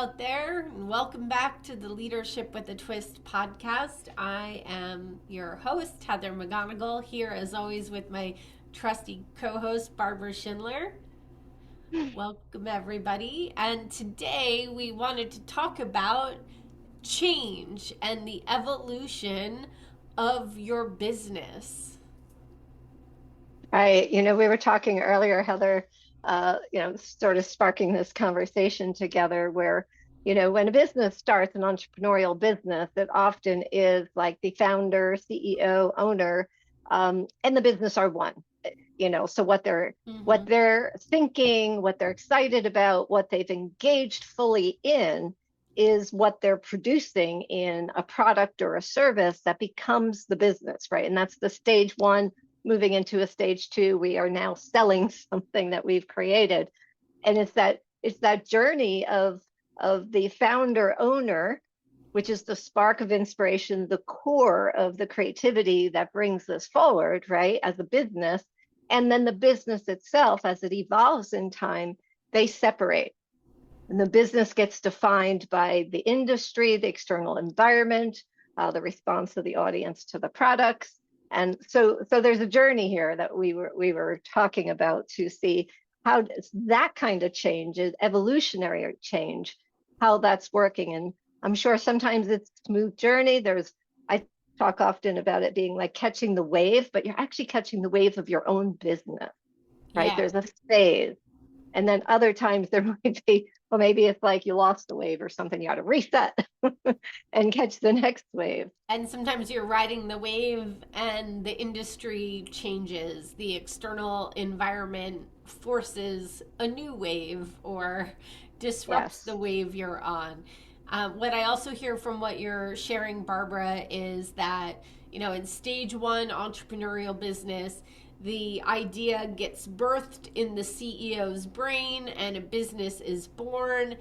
out there, and welcome back to the Leadership with a Twist podcast. I am your host, Heather McGonigal, here as always with my trusty co host, Barbara Schindler. Welcome, everybody. And today we wanted to talk about change and the evolution of your business. Right. We were talking earlier, Heather, sort of sparking this conversation together where, when a business starts, an entrepreneurial business, it often is like the founder, CEO, owner, and the business are one. So what Mm-hmm. they're thinking, what they're excited about, what they've engaged fully in is what they're producing in a product or a service that becomes the business, right? And that's the stage one. Moving into a stage two, we are now selling something that we've created. And it's that journey of the founder owner, which is the spark of inspiration, the core of the creativity that brings this forward, right, as a business. And then the business itself, as it evolves in time, they separate. And the business gets defined by the industry, the external environment, the response of the audience to the products. And so there's a journey here that we were talking about to see how does that kind of change, is evolutionary change, how that's working. And I'm sure sometimes it's a smooth journey. I talk often about it being like catching the wave, but you're actually catching the wave of your own business, right? Yeah. There's a phase. And then other times there might be, well, maybe it's like you lost the wave or something, you got to reset and catch the next wave. And sometimes you're riding the wave and the industry changes. The external environment forces a new wave or disrupts the Yes. wave you're on. What I also hear from what you're sharing, Barbara, is that, in stage one entrepreneurial business, the idea gets birthed in the CEO's brain and a business is born.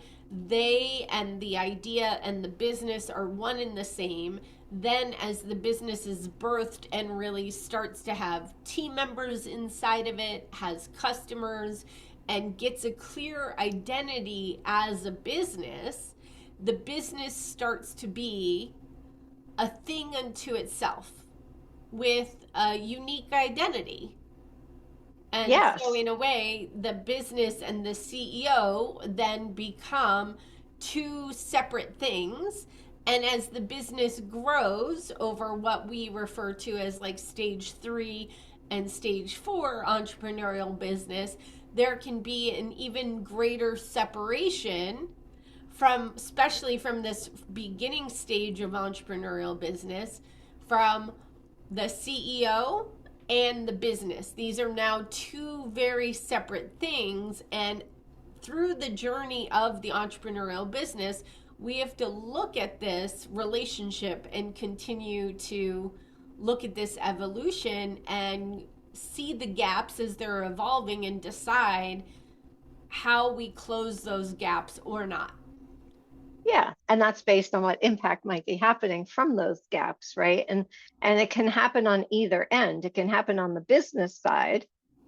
They and the idea and the business are one and the same. Then, as the business is birthed and really starts to have team members inside of it, has customers, and gets a clear identity as a business, the business starts to be a thing unto itself with a unique identity. And so, Yes. in a way, the business and the CEO then become two separate things. And as the business grows over what we refer to as like stage three and stage four entrepreneurial business, there can be an even greater separation from, especially from this beginning stage of entrepreneurial business, from the CEO and the business. These are now two very separate things. And through the journey of the entrepreneurial business, we have to look at this relationship and continue to look at this evolution and see the gaps as they're evolving and decide how we close those gaps or not. Yeah. And that's based on what impact might be happening from those gaps, right? And it can happen on either end. It can happen on the business side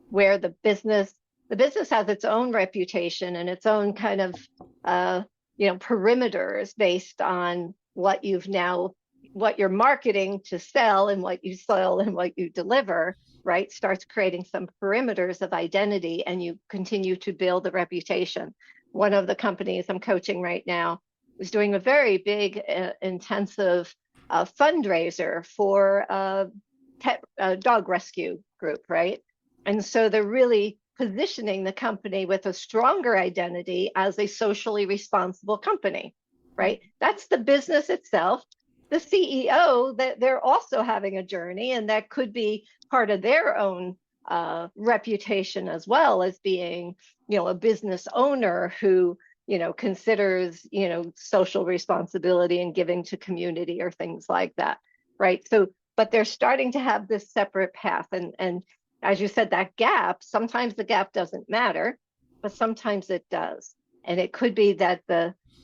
where the business has its own reputation and its own kind of uh, perimeters based on what you're marketing to sell and what you sell and what you deliver, right? Starts creating some perimeters of identity and you continue to build a reputation. One of the companies I'm coaching right now is doing a very big, intensive fundraiser for a pet dog rescue group, right? And so they're really positioning the company with a stronger identity as a socially responsible company, right? That's the business itself. The CEO, that they're also having a journey, and that could be part of their own reputation as well as being, a business owner who, considers, social responsibility and giving to community or things like that, right? So, but they're starting to have this separate path, and as you said, that gap, sometimes the gap doesn't matter, but sometimes it does. And it could be that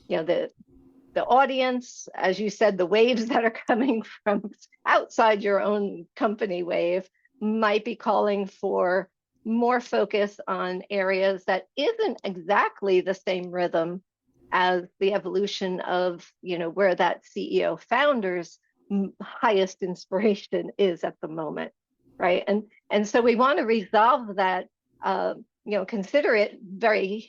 you know, the audience, as you said, the waves that are coming from outside your own company wave might be calling for more focus on areas that isn't exactly the same rhythm as the evolution of, where that CEO founder's highest inspiration is at the moment, right? And so we want to resolve that, consider it very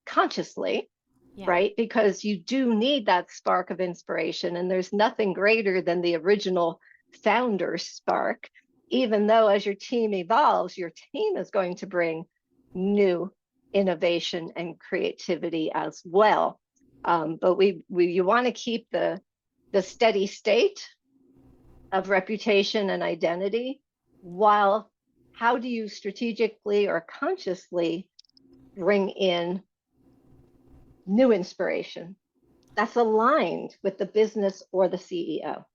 consciously, Yeah. right? Because you do need that spark of inspiration, and there's nothing greater than the original founder spark. Even though as your team evolves, your team is going to bring new innovation and creativity as well. But you want to keep the steady state of reputation and identity, while how do you strategically or consciously bring in new inspiration that's aligned with the business or the CEO.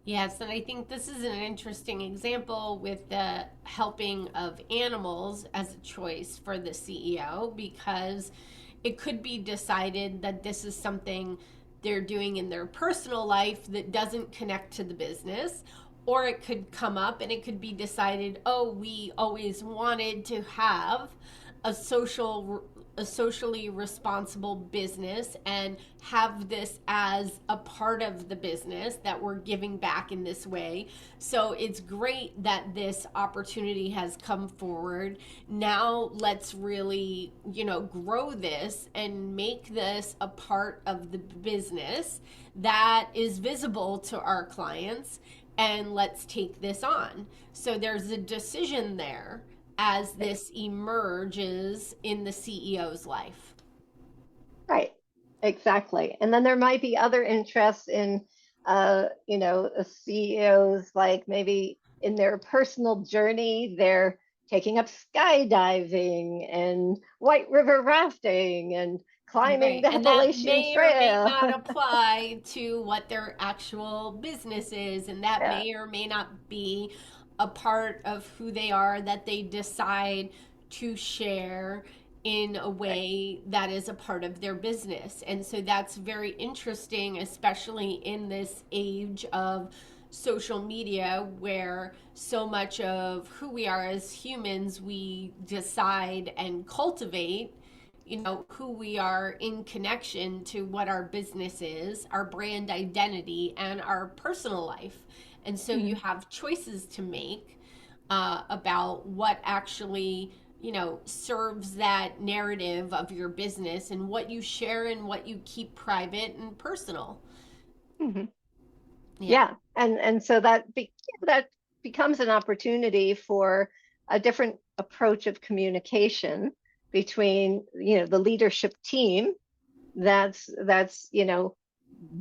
Yes, and I think this is an interesting example with the helping of animals as a choice for the CEO, because it could be decided that this is something they're doing in their personal life that doesn't connect to the business. Or it could come up and it could be decided, oh, we always wanted to have a socially responsible business and have this as a part of the business that we're giving back in this way. So it's great that this opportunity has come forward. Now let's really, grow this and make this a part of the business that is visible to our clients, and let's take this on. So there's a decision there as this emerges in the CEO's life. Right, exactly. And then there might be other interests in, CEOs, like maybe in their personal journey, they're taking up skydiving and white river rafting and climbing Right. the And that Appalachian may or may Trail. not apply to what their actual business is. And that Yeah, may or may not be a part of who they are that they decide to share in a right. way that is a part of their business. And so that's very interesting, especially in this age of social media where so much of who we are as humans we decide and cultivate, who we are in connection to what our business is, our brand identity, and our personal life. And so you Mhm. have choices to make about what actually, serves that narrative of your business, and what you share and what you keep private and personal. Mhm. Yeah. Yeah, and so that becomes an opportunity for a different approach of communication between, the leadership team. That's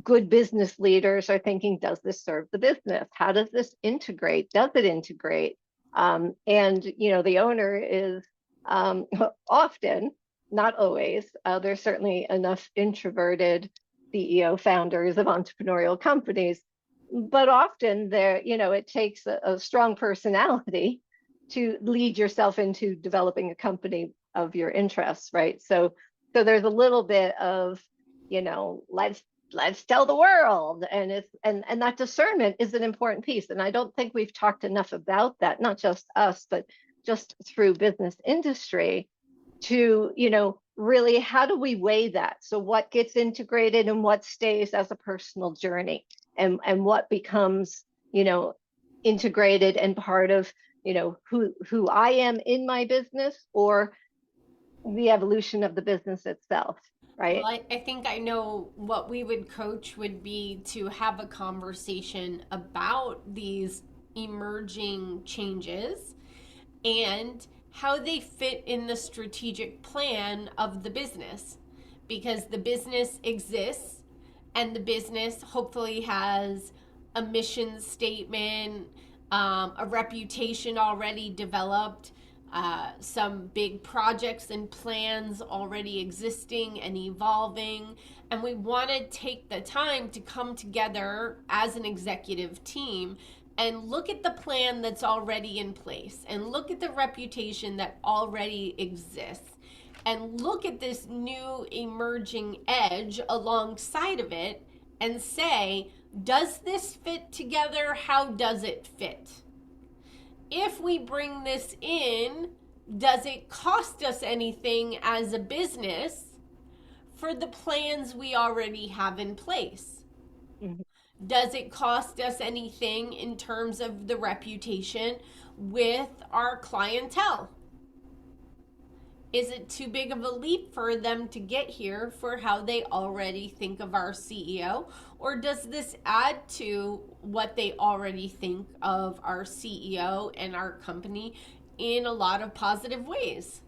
good business leaders are thinking, does this serve the business? How does this integrate? Does it integrate? And the owner is, often, not always. There's certainly enough introverted CEO founders of entrepreneurial companies, but often there, it takes a strong personality to lead yourself into developing a company of your interests, right? So there's a little bit of, let's tell the world, and that discernment is an important piece, and I don't think we've talked enough about that, not just us, but just through business industry, to, really, how do we weigh that? So what gets integrated and what stays as a personal journey, and what becomes, integrated and part of, who I am in my business, or the evolution of the business itself, Well, right? I think I know what we would coach would be to have a conversation about these emerging changes and how they fit in the strategic plan of the business. Because the business exists and the business hopefully has a mission statement, a reputation already developed, some big projects and plans already existing and evolving. And we want to take the time to come together as an executive team and look at the plan that's already in place and look at the reputation that already exists and look at this new emerging edge alongside of it and say, does this fit together? How does it fit? If we bring this in, does it cost us anything as a business for the plans we already have in place? Mhm. Does it cost us anything in terms of the reputation with our clientele? Is it too big of a leap for them to get here for how they already think of our CEO? Or does this add to what they already think of our CEO and our company in a lot of positive ways?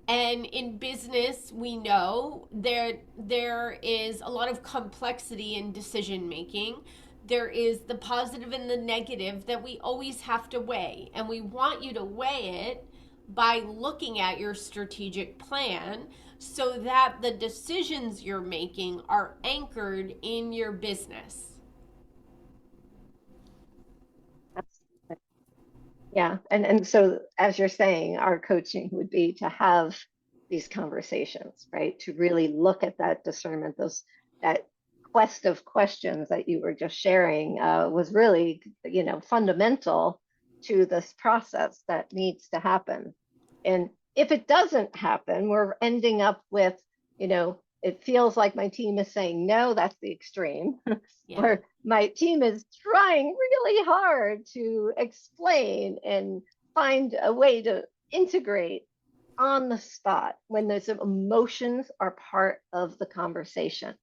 And in business, we know there is a lot of complexity in decision making. There is the positive and the negative that we always have to weigh, and we want you to weigh it by looking at your strategic plan so that the decisions you're making are anchored in your business. Absolutely. Yeah. And so as you're saying, our coaching would be to have these conversations, right? To really look at that discernment, those that quest of questions that you were just sharing was really, fundamental to this process that needs to happen. And if it doesn't happen, we're ending up with, it feels like my team is saying no, that's the extreme, Yeah. where my team is trying really hard to explain and find a way to integrate on the spot when those emotions are part of the conversation.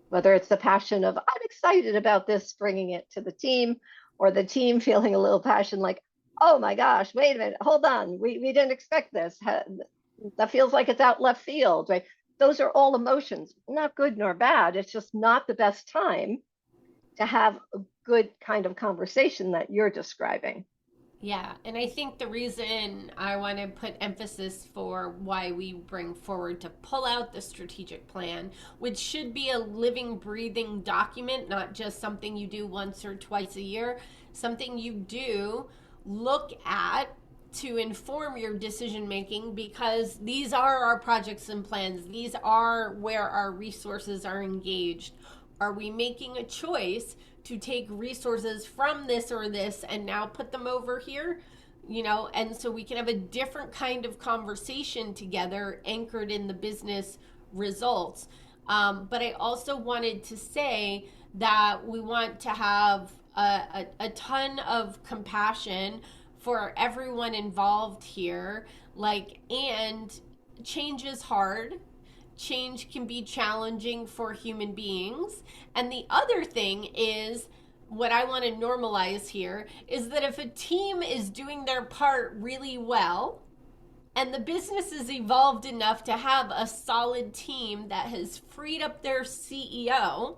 Whether it's the passion of, I'm excited about this, bringing it to the team, or the team feeling a little passion like, oh my gosh, wait a minute, hold on, we didn't expect this. That feels like it's out left field, right? Those are all emotions, not good nor bad. It's just not the best time to have a good kind of conversation that you're describing. Yeah, and I think the reason I want to put emphasis for why we bring forward to pull out the strategic plan, which should be a living, breathing document, not just something you do once or twice a year, something you do look at to inform your decision making, because these are our projects and plans. These are where our resources are engaged. Are we making a choice to take resources from this or this and now put them over here? And so we can have a different kind of conversation together anchored in the business results. But I also wanted to say that we want to have a ton of compassion for everyone involved here. And change is hard. Change can be challenging for human beings. And the other thing is, what I want to normalize here is that if a team is doing their part really well, and the business is evolved enough to have a solid team that has freed up their CEO,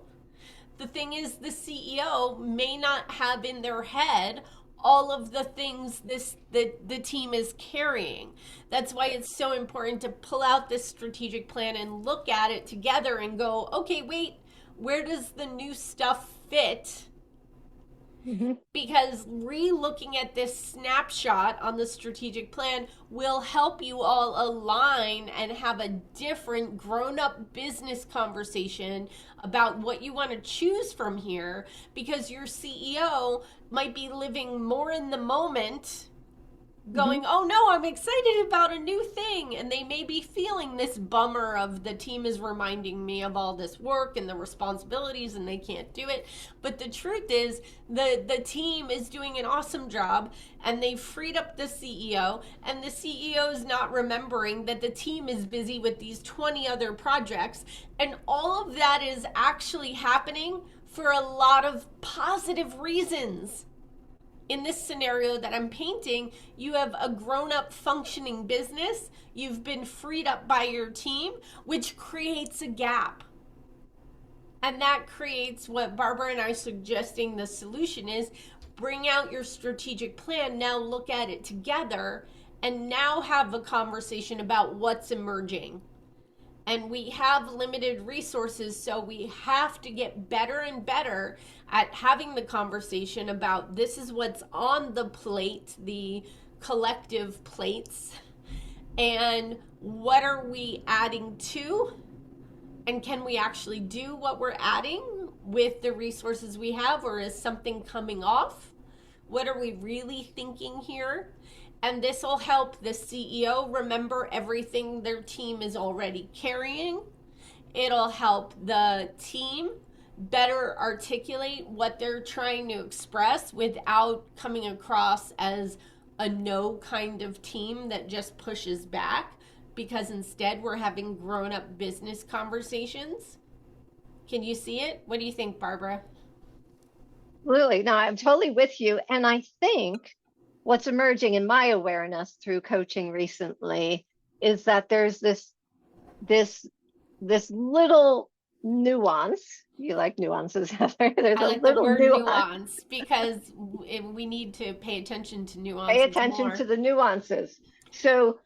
the thing is, the CEO may not have in their head all of the things the team is carrying. That's why it's so important to pull out this strategic plan and look at it together and go, okay, wait, where does the new stuff fit? Mhm. Because re-looking at this snapshot on the strategic plan will help you all align and have a different grown-up business conversation about what you want to choose from here, because your CEO might be living more in the moment, Mhm. going, oh no, I'm excited about a new thing. And they may be feeling this bummer of, the team is reminding me of all this work and the responsibilities and they can't do it. But the truth is, the team is doing an awesome job and they've freed up the CEO, and the CEO is not remembering that the team is busy with these 20 other projects. And all of that is actually happening for a lot of positive reasons. In this scenario that I'm painting, you have a grown up functioning business. You've been freed up by your team, which creates a gap. And that creates what Barbara and I are suggesting the solution is: bring out your strategic plan, now look at it together, and now have a conversation about what's emerging. And we have limited resources, so we have to get better and better at having the conversation about, this is what's on the plate, the collective plates, and what are we adding to, and can we actually do what we're adding with the resources we have, or is something coming off? What are we really thinking here? And this will help the CEO remember everything their team is already carrying. it'll help the team better articulate what they're trying to express without coming across as a no kind of team that just pushes back, because instead we're having grown up business conversations. Can you see it? What do you think, Barbara? Absolutely. No, I'm totally with you. And I think what's emerging in my awareness through coaching recently is that there's this this little nuance. You like nuances, Heather. There's I a like the little word nuance. nuance because we need to pay attention to Pay nuances attention to more. the nuances. So,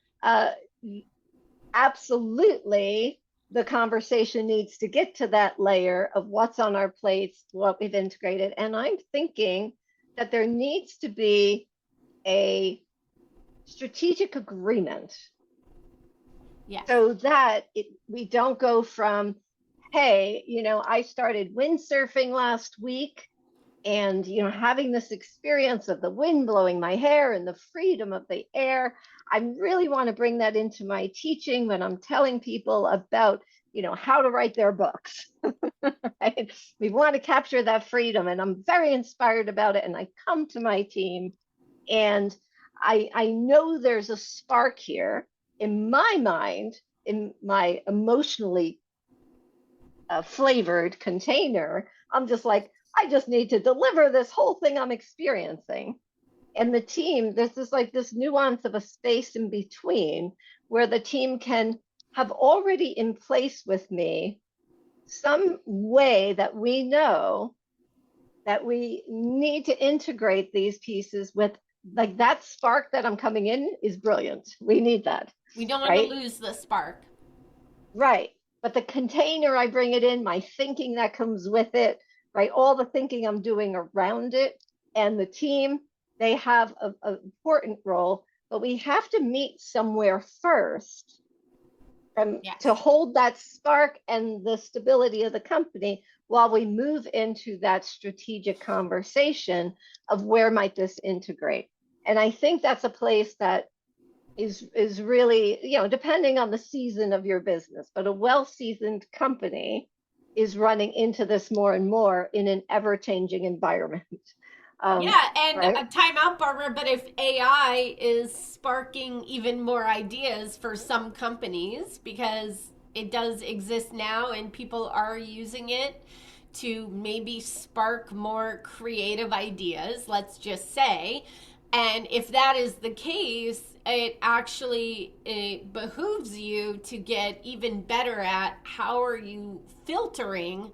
absolutely, the conversation needs to get to that layer of what's on our plates, what we've integrated. And I'm thinking that there needs to be a strategic agreement Yes. so that we don't go from, hey, I started windsurfing last week and having this experience of the wind blowing my hair and the freedom of the air. I really want to bring that into my teaching when I'm telling people about how to write their books. Right? We want to capture that freedom, and I'm very inspired about it, and I come to my team and I know there's a spark here in my mind, in my emotionally flavored container. I'm just like, I just need to deliver this whole thing I'm experiencing. And the team, there's this nuance of a space in between where the team can have already in place with me some way that we know that we need to integrate these pieces with, like, that spark that I'm coming in is brilliant. We need that, We don't want to right? lose the spark. Right. But the container I bring it in, my thinking that comes with it, right? All the thinking I'm doing around it, and the team, they have an important role, but we have to meet somewhere first to Yes. hold that spark and the stability of the company while we move into that strategic conversation of where might this integrate. And I think that's a place that is really, depending on the season of your business, but a well-seasoned company is running into this more and more in an ever-changing environment. Yeah, and Right? time out, Barbara, but if AI is sparking even more ideas for some companies, because it does exist now and people are using it to maybe spark more creative ideas, let's just say. And if that is the case, it behooves you to get even better at how are you filtering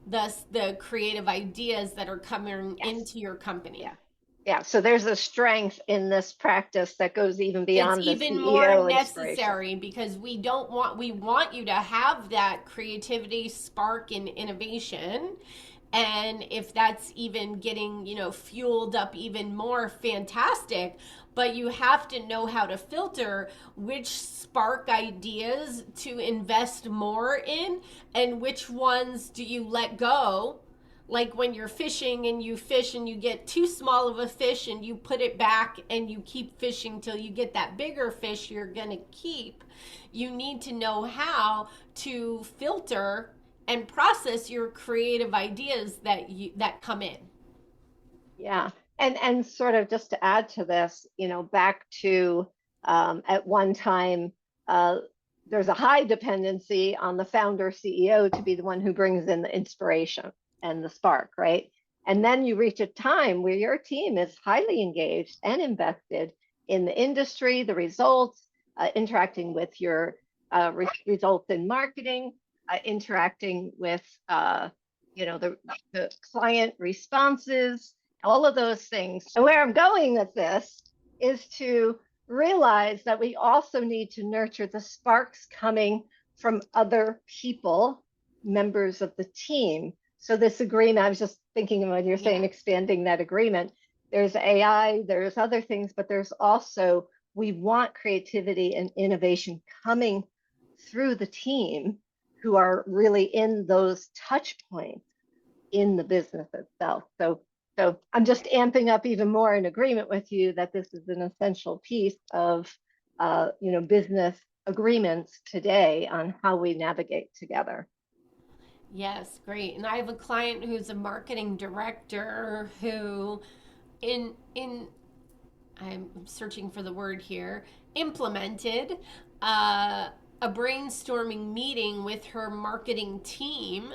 the creative ideas that are coming Yes. into your company. Yeah. Yeah. So there's a strength in this practice that goes even It's beyond the even more CEO inspiration. necessary because we want you to have that creativity, spark, and innovation. And if that's even getting, fueled up even more, fantastic. But you have to know how to filter which spark ideas to invest more in and which ones do you let go, like when you're fishing and you fish and you get too small of a fish and you put it back and you keep fishing till you get that bigger fish you're going to keep. You need to know how to filter and process your creative ideas that come in. Yeah. And sort of just to add to this, back to at one time, uh, there's a high dependency on the founder CEO to be the one who brings in the inspiration and the spark, right? And then you reach a time where your team is highly engaged and invested in the industry, the results, interacting with your results in marketing, interacting with the client responses, all of those things. And where I'm going with this is to realize that we also need to nurture the sparks coming from other people, members of the team. So this agreement, I was just thinking of when you're saying Yeah. expanding that agreement, there's AI, there's other things, but there's also, we want creativity and innovation coming through the team who are really in those touch points in the business itself. So I'm just amping up even more in agreement with you that this is an essential piece of business agreements today on how we navigate together. Yes, great. And I have a client who's a marketing director who in I'm searching for the word here, implemented uh, a brainstorming meeting with her marketing team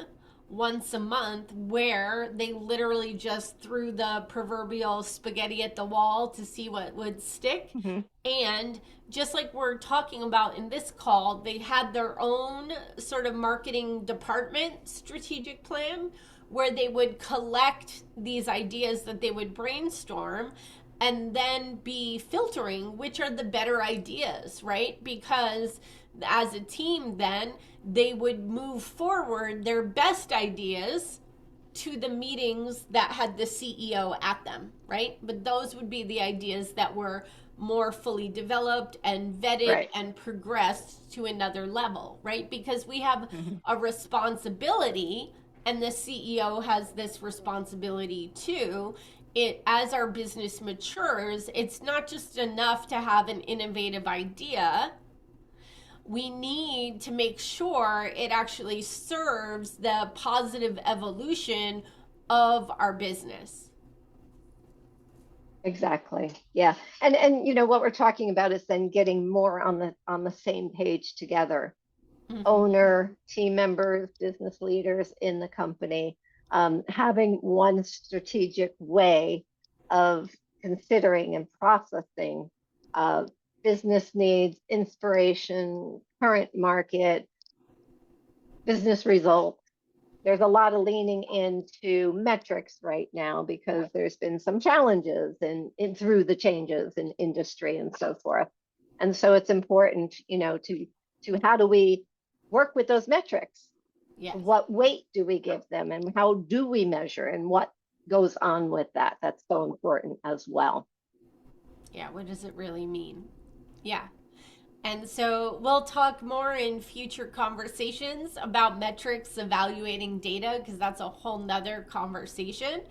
once a month where they literally just threw the proverbial spaghetti at the wall to see what would stick. Mhm. And just like we're talking about in this call, they had their own sort of marketing department strategic plan where they would collect these ideas that they would brainstorm and then be filtering which are the better ideas, right? Because as a team, then they would move forward their best ideas to the meetings that had the CEO at them, right? But those would be the ideas that were more fully developed and vetted Right. and progressed to another level, right? Because we have Mhm. a responsibility, and the CEO has this responsibility too. It as our business matures, it's not just enough to have an innovative idea. We need to make sure it actually serves the positive evolution of our business. Exactly. Yeah. And what we're talking about is then getting more on the same page together. Mm-hmm. Owner, team members, business leaders in the company, having one strategic way of considering and processing uh, business needs, inspiration, current market, business results. There's a lot of leaning into metrics right now because there's been some challenges in through the changes in industry and so forth. And so it's important, to how do we work with those metrics? Yes. What weight do we give them and how do we measure and what goes on with that? That's so important as well. Yeah. What does it really mean? Yeah. And so we'll talk more in future conversations about metrics, evaluating data, because that's a whole nother conversation.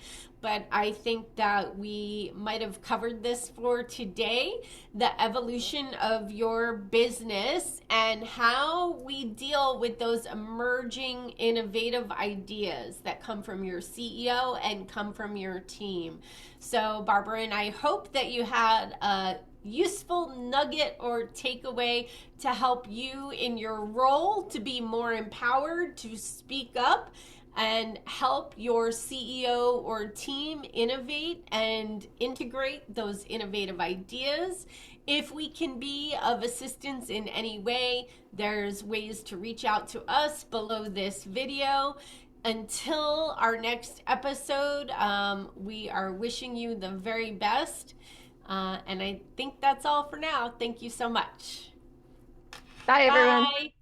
But I think that we might have covered this for today, the evolution of your business and how we deal with those emerging innovative ideas that come from your CEO and come from your team. So, Barbara, and I hope that you had a useful nugget or takeaway to help you in your role to be more empowered to speak up and help your CEO or team innovate and integrate those innovative ideas. If we can be of assistance in any way, there's ways to reach out to us below this video. Until our next episode, we are wishing you the very best. And I think that's all for now. Thank you so much. Bye, everyone. Bye.